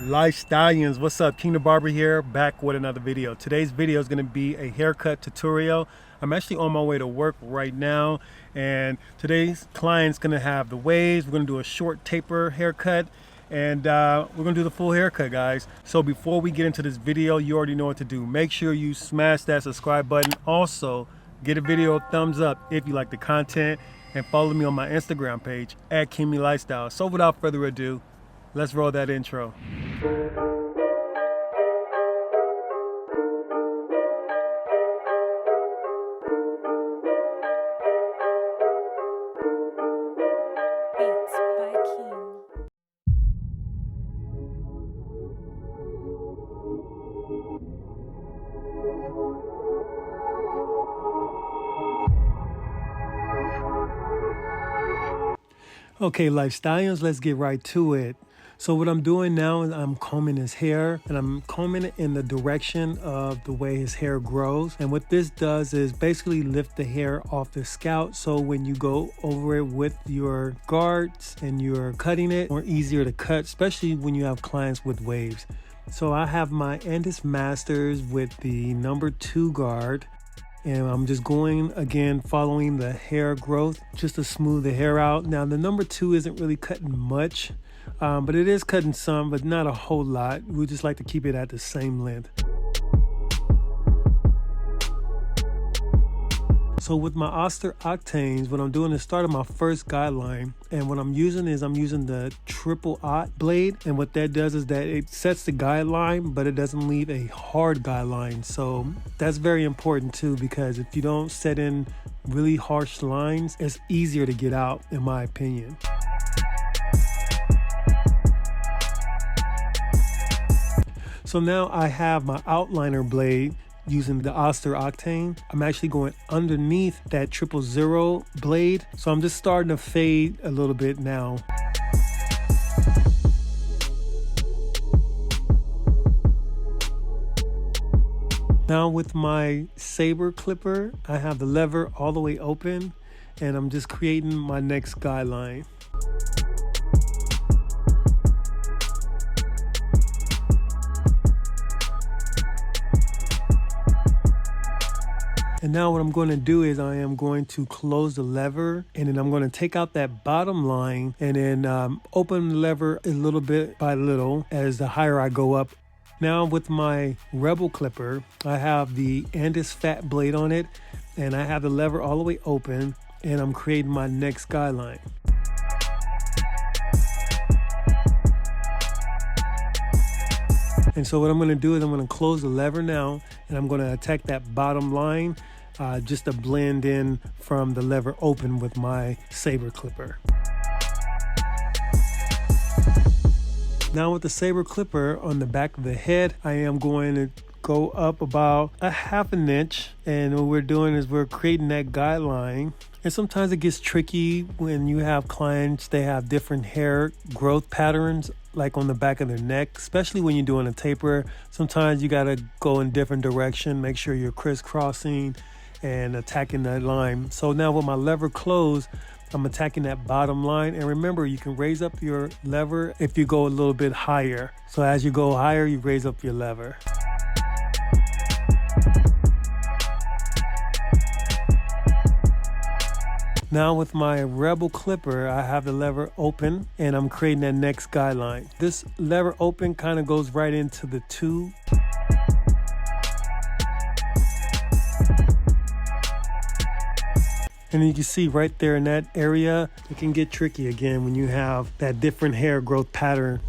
Lifestyles, what's up? King the Barber here, back with another video. Today's video is going to be a haircut tutorial. I'm actually on my way to work right now, and today's client's going to have the waves. We're going to do a short taper haircut, and we're going to do the full haircut, guys. So before we get into this video, you already know what to do. Make sure you smash that subscribe button. Also, get a video a thumbs up if you like the content, and follow me on my Instagram page at Kingmelifestyles. So without further ado, let's roll that intro. Beats by King. Okay, Lifestyles, let's get right to it. So what I'm doing now is I'm combing his hair, and I'm combing it in the direction of the way his hair grows. And what this does is basically lift the hair off the scalp, so when you go over it with your guards and you're cutting it, more easier to cut, especially when you have clients with waves. So I have my Andis Masters with the number 2 guard. And I'm just going again, following the hair growth just to smooth the hair out. Now the number 2 isn't really cutting much, but it is cutting some, but not a whole lot. We just like to keep it at the same length. So with my Oster Octanes, what I'm doing is starting my first guideline, and what I'm using is I'm using the triple aught blade, and what that does is that it sets the guideline, but it doesn't leave a hard guideline. So that's very important too, because if you don't set in really harsh lines, it's easier to get out, in my opinion. So now I have my outliner blade using the Oster Octane. I'm actually going underneath that 000 blade. So I'm just starting to fade a little bit now. Now with my saber clipper, I have the lever all the way open, and I'm just creating my next guideline. And now what I'm going to do is I am going to close the lever, and then I'm going to take out that bottom line, and then open the lever a little bit by little as the higher I go up. Now with my Rebel clipper, I have the Andis fat blade on it, and I have the lever all the way open, and I'm creating my next guideline. And so what I'm going to do is I'm going to close the lever now, and I'm going to attack that bottom line just to blend in from the lever open with my saber clipper. Now with the saber clipper on the back of the head, I am going to go up about a ½ inch, and what we're doing is we're creating that guideline. And sometimes it gets tricky when you have clients, they have different hair growth patterns, like on the back of their neck, especially when you're doing a taper. Sometimes you got to go in different direction, make sure you're crisscrossing and attacking that line. So now with my lever closed, I'm attacking that bottom line. And remember, you can raise up your lever if you go a little bit higher. So as you go higher, you raise up your lever. Now with my Rebel clipper, I have the lever open, and I'm creating that next guideline. This lever open kind of goes right into the 2. And you can see right there in that area, it can get tricky again when you have that different hair growth pattern.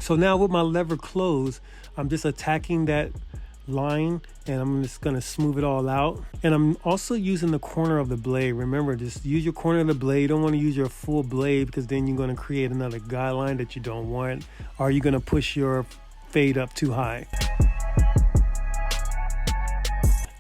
So now with my lever closed, I'm just attacking that line, and I'm just gonna smooth it all out. And I'm also using the corner of the blade. Remember, just use your corner of the blade. You don't want to use your full blade, because then you're gonna create another guideline that you don't want, or you're gonna push your fade up too high.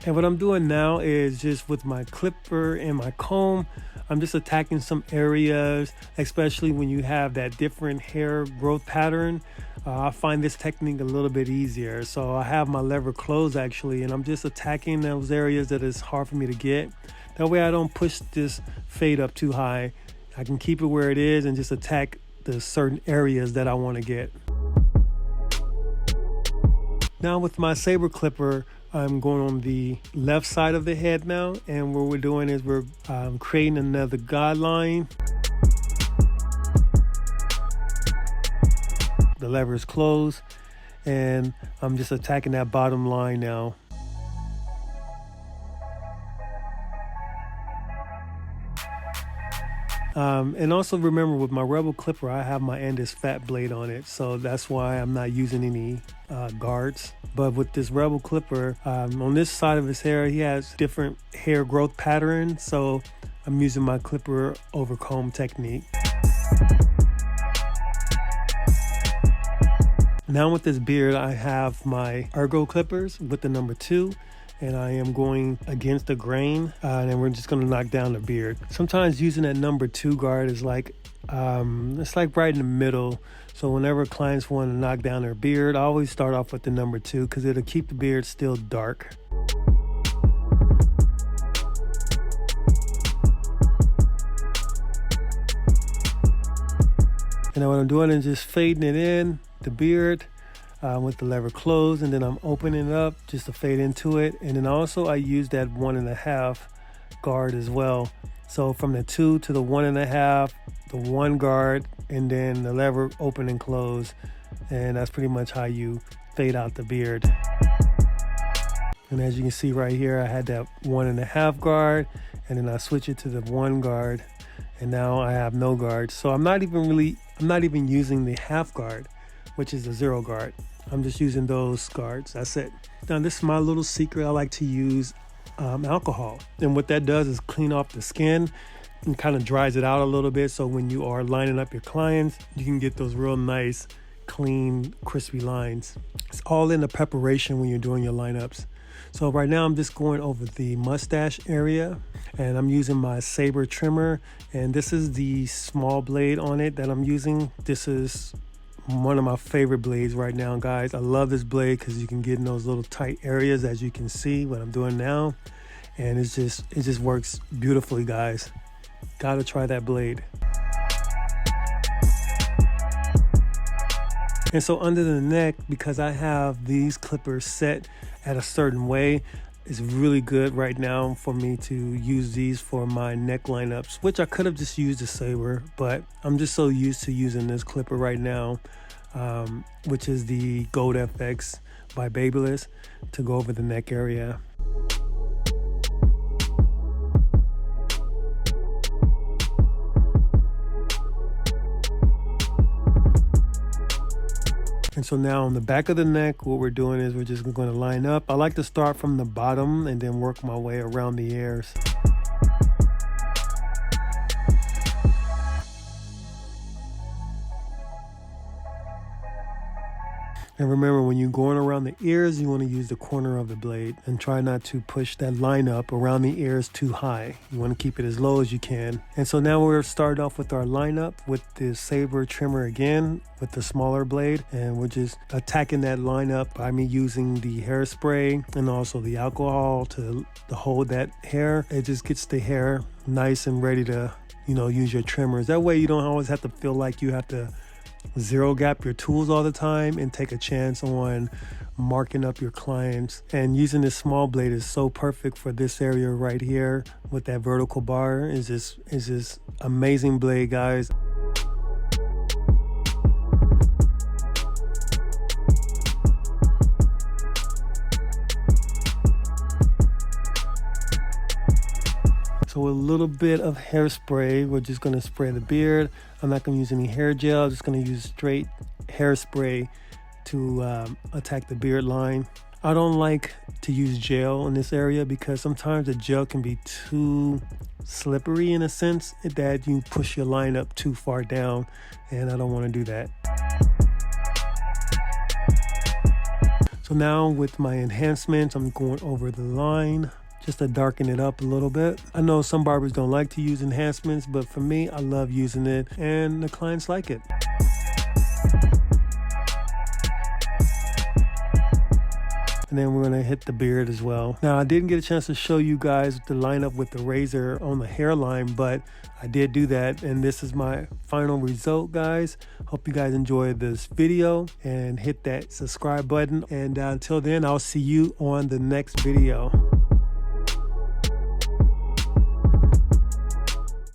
And what I'm doing now is just with my clipper and my comb, I'm just attacking some areas, especially when you have that different hair growth pattern. I find this technique a little bit easier. So I have my lever closed actually, and I'm just attacking those areas that is hard for me to get. That way I don't push this fade up too high. I can keep it where it is and just attack the certain areas that I want to get. Now with my saber clipper, I'm going on the left side of the head now, and what we're doing is we're creating another guideline. The lever is closed, and I'm just attacking that bottom line now. And also remember, with my Rebel clipper, I have my Andis fat blade on it, so that's why I'm not using any guards. But with this Rebel clipper, on this side of his hair, he has different hair growth patterns, so I'm using my clipper over comb technique. Now with this beard, I have my Ergo clippers with the number 2. And I am going against the grain, and then we're just going to knock down the beard. Sometimes using that number 2 guard is like, it's like right in the middle. So whenever clients want to knock down their beard, I always start off with the number 2 because it'll keep the beard still dark. And then what I'm doing is just fading it in, the beard. With the lever closed, and then I'm opening it up just to fade into it. And then also I use that 1.5 guard as well. So from the 2 to the 1.5, the 1 guard, and then the lever open and close. And that's pretty much how you fade out the beard. And as you can see right here, I had that 1.5 guard, and then I switch it to the 1 guard, and now I have no guard. So I'm not even using the half guard, which is the 0 guard. I'm just using those guards. That's it. Now this is my little secret. I like to use alcohol, and what that does is clean off the skin and kind of dries it out a little bit, so when you are lining up your clients, you can get those real nice, clean, crispy lines. It's all in the preparation when you're doing your lineups. So right now I'm just going over the mustache area, and I'm using my saber trimmer, and this is the small blade on it that I'm using. This is one of my favorite blades right now, guys. I love this blade because you can get in those little tight areas, as you can see what I'm doing now, and it just works beautifully, guys. Gotta try that blade. And so under the neck, because I have these clippers set at a certain way, it's really good right now for me to use these for my neck lineups, which I could have just used a saber, but I'm just so used to using this clipper right now, which is the Gold FX by Babyliss, to go over the neck area. And so now on the back of the neck, what we're doing is we're just going to line up. I like to start from the bottom and then work my way around the ears. And remember, when you're going around the ears, you want to use the corner of the blade and try not to push that line up around the ears too high. You want to keep it as low as you can. And so now we're starting off with our lineup with the saber trimmer again with the smaller blade, and we're just attacking that lineup by me using the hairspray and also the alcohol to hold that hair. It just gets the hair nice and ready to, use your trimmers. That way you don't always have to feel like you have to zero gap your tools all the time and take a chance on marking up your clients. And using this small blade is so perfect for this area right here with that vertical bar. Is this amazing blade, guys. So with a little bit of hairspray, we're just going to spray the beard. I'm not going to use any hair gel. I'm just going to use straight hairspray to attack the beard line. I don't like to use gel in this area because sometimes the gel can be too slippery in a sense that you push your line up too far down, and I don't want to do that. So now with my enhancements, I'm going over the line just to darken it up a little bit. I know some barbers don't like to use enhancements, but for me, I love using it and the clients like it. and then we're gonna hit the beard as well. Now, I didn't get a chance to show you guys the lineup with the razor on the hairline, but I did do that, and this is my final result, guys. Hope you guys enjoyed this video and hit that subscribe button. And until then, I'll see you on the next video.